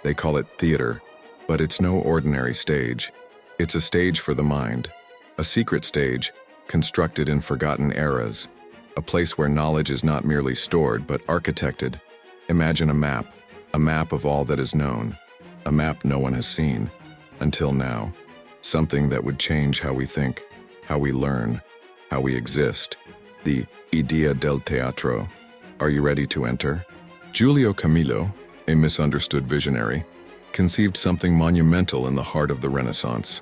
They call it theater, but it's no ordinary stage. It's a stage for the mind, a secret stage constructed in forgotten eras, a place where knowledge is not merely stored but architected. Imagine a map of all that is known, a map no one has seen, until now, something that would change how we think, how we learn, how we exist, the idea del teatro. Are you ready to enter? Giulio Camillo, a misunderstood visionary, conceived something monumental in the heart of the Renaissance,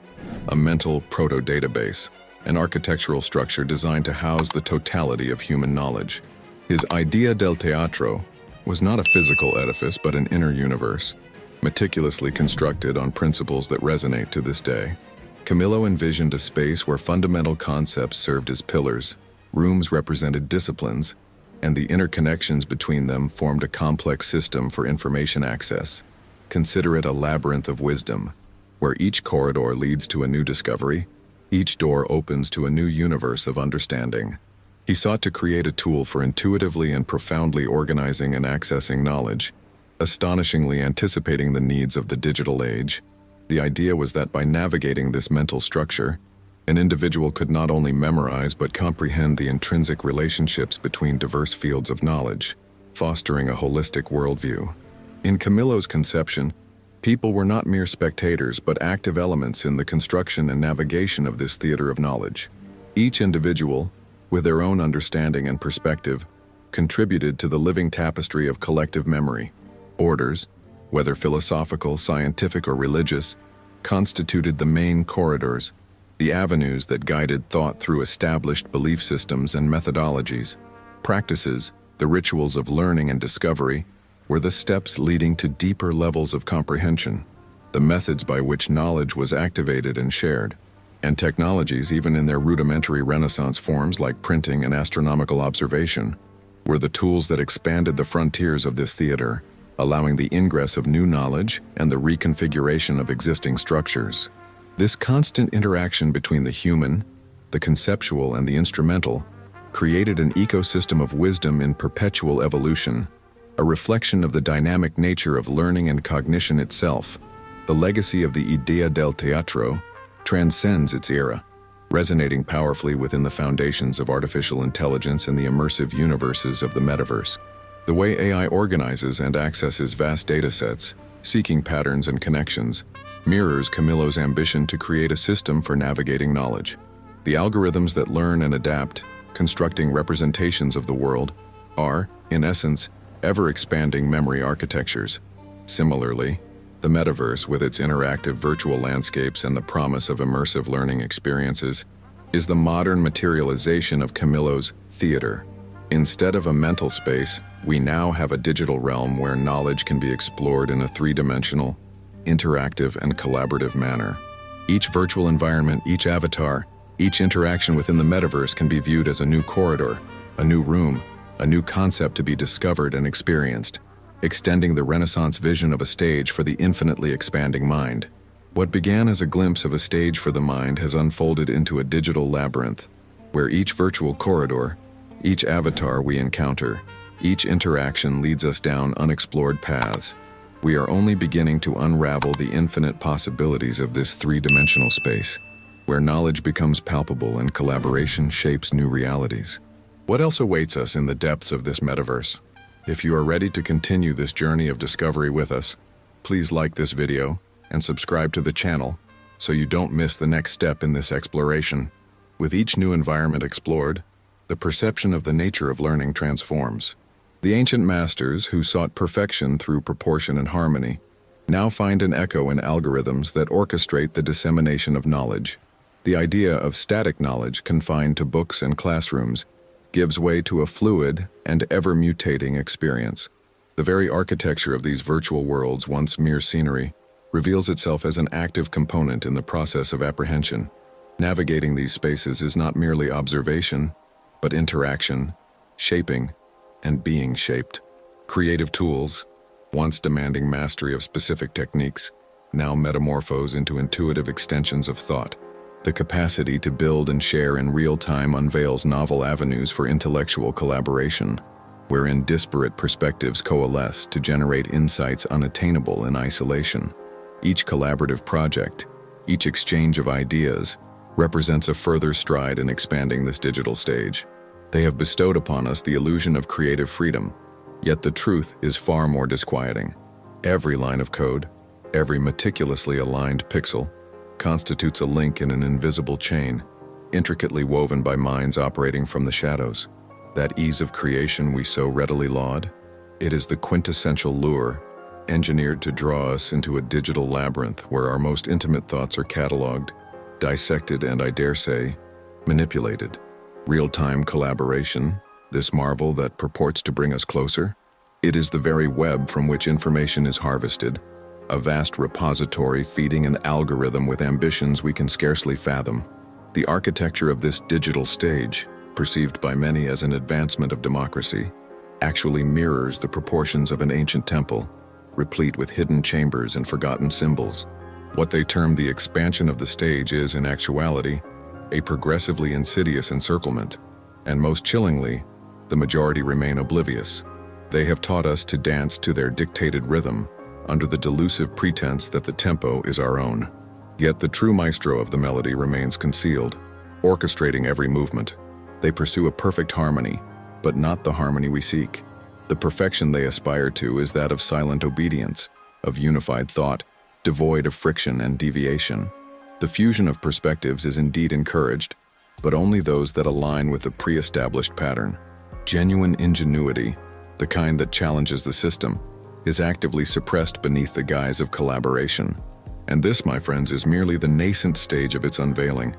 a mental proto-database, an architectural structure designed to house the totality of human knowledge. His idea del teatro was not a physical edifice but an inner universe, meticulously constructed on principles that resonate to this day. Camillo envisioned a space where fundamental concepts served as pillars, rooms represented disciplines, and the interconnections between them formed a complex system for information access. Consider it a labyrinth of wisdom, where each corridor leads to a new discovery, each door opens to a new universe of understanding. He sought to create a tool for intuitively and profoundly organizing and accessing knowledge, astonishingly anticipating the needs of the digital age. The idea was that by navigating this mental structure, an individual could not only memorize but comprehend the intrinsic relationships between diverse fields of knowledge, fostering a holistic worldview. In Camillo's conception, people were not mere spectators but active elements in the construction and navigation of this theater of knowledge. Each individual, with their own understanding and perspective, contributed to the living tapestry of collective memory. Orders, whether philosophical, scientific, or religious, constituted the main corridors, the avenues that guided thought through established belief systems and methodologies. Practices, the rituals of learning and discovery, were the steps leading to deeper levels of comprehension, the methods by which knowledge was activated and shared. And technologies, even in their rudimentary Renaissance forms like printing and astronomical observation, were the tools that expanded the frontiers of this theater, allowing the ingress of new knowledge and the reconfiguration of existing structures. This constant interaction between the human, the conceptual, and the instrumental created an ecosystem of wisdom in perpetual evolution, a reflection of the dynamic nature of learning and cognition itself. The legacy of the idea del teatro transcends its era, resonating powerfully within the foundations of artificial intelligence and the immersive universes of the metaverse. The way AI organizes and accesses vast datasets, seeking patterns and connections, mirrors Camillo's ambition to create a system for navigating knowledge. The algorithms that learn and adapt, constructing representations of the world, are, in essence, ever-expanding memory architectures. Similarly, the metaverse, with its interactive virtual landscapes and the promise of immersive learning experiences, is the modern materialization of Camillo's theater. Instead of a mental space, we now have a digital realm where knowledge can be explored in a three-dimensional, interactive, and collaborative manner. Each virtual environment, each avatar, each interaction within the metaverse can be viewed as a new corridor, a new room, a new concept to be discovered and experienced, extending the Renaissance vision of a stage for the infinitely expanding mind. What began as a glimpse of a stage for the mind has unfolded into a digital labyrinth, where each virtual corridor, each avatar we encounter, each interaction leads us down unexplored paths. We are only beginning to unravel the infinite possibilities of this three-dimensional space, where knowledge becomes palpable and collaboration shapes new realities. What else awaits us in the depths of this metaverse? If you are ready to continue this journey of discovery with us, please like this video and subscribe to the channel so you don't miss the next step in this exploration. With each new environment explored, the perception of the nature of learning transforms. The ancient masters, who sought perfection through proportion and harmony, now find an echo in algorithms that orchestrate the dissemination of knowledge. The idea of static knowledge confined to books and classrooms gives way to a fluid and ever-mutating experience. The very architecture of these virtual worlds, once mere scenery, reveals itself as an active component in the process of apprehension. Navigating these spaces is not merely observation, but interaction, shaping, and being shaped. Creative tools, once demanding mastery of specific techniques, now metamorphose into intuitive extensions of thought. The capacity to build and share in real time unveils novel avenues for intellectual collaboration. wherein disparate perspectives coalesce to generate insights unattainable in isolation. Each collaborative project, each exchange of ideas, represents a further stride in expanding this digital stage. They have bestowed upon us the illusion of creative freedom, yet the truth is far more disquieting. Every line of code, every meticulously aligned pixel, constitutes a link in an invisible chain, intricately woven by minds operating from the shadows. That ease of creation we so readily laud? It is the quintessential lure, engineered to draw us into a digital labyrinth where our most intimate thoughts are cataloged, dissected, and, I dare say, manipulated. Real-time collaboration, this marvel that purports to bring us closer? It is the very web from which information is harvested, a vast repository feeding an algorithm with ambitions we can scarcely fathom. The architecture of this digital stage, perceived by many as an advancement of democracy, actually mirrors the proportions of an ancient temple, replete with hidden chambers and forgotten symbols. What they term the expansion of the stage is, in actuality, a progressively insidious encirclement, and most chillingly, the majority remain oblivious. They have taught us to dance to their dictated rhythm, under the delusive pretense that the tempo is our own. Yet the true maestro of the melody remains concealed, orchestrating every movement. They pursue a perfect harmony, but not the harmony we seek. The perfection they aspire to is that of silent obedience, of unified thought, devoid of friction and deviation. The fusion of perspectives is indeed encouraged, but only those that align with the pre-established pattern. Genuine ingenuity, the kind that challenges the system, is actively suppressed beneath the guise of collaboration. And this, my friends, is merely the nascent stage of its unveiling.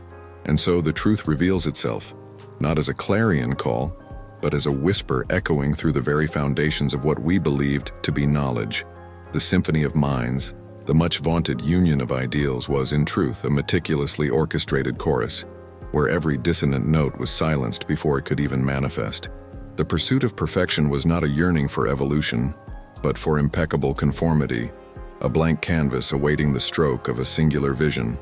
And so the truth reveals itself, not as a clarion call, but as a whisper echoing through the very foundations of what we believed to be knowledge. The symphony of minds, the much-vaunted union of ideals, was in truth a meticulously orchestrated chorus, where every dissonant note was silenced before it could even manifest. The pursuit of perfection was not a yearning for evolution, but for impeccable conformity, a blank canvas awaiting the stroke of a singular vision.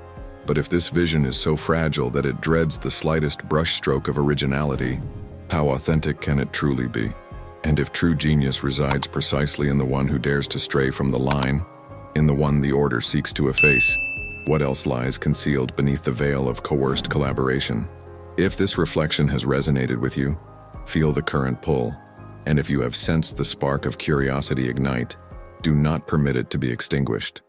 But if this vision is so fragile that it dreads the slightest brushstroke of originality, how authentic can it truly be? And if true genius resides precisely in the one who dares to stray from the line, in the one the order seeks to efface, what else lies concealed beneath the veil of coerced collaboration? If this reflection has resonated with you, feel the current pull, and if you have sensed the spark of curiosity ignite, do not permit it to be extinguished.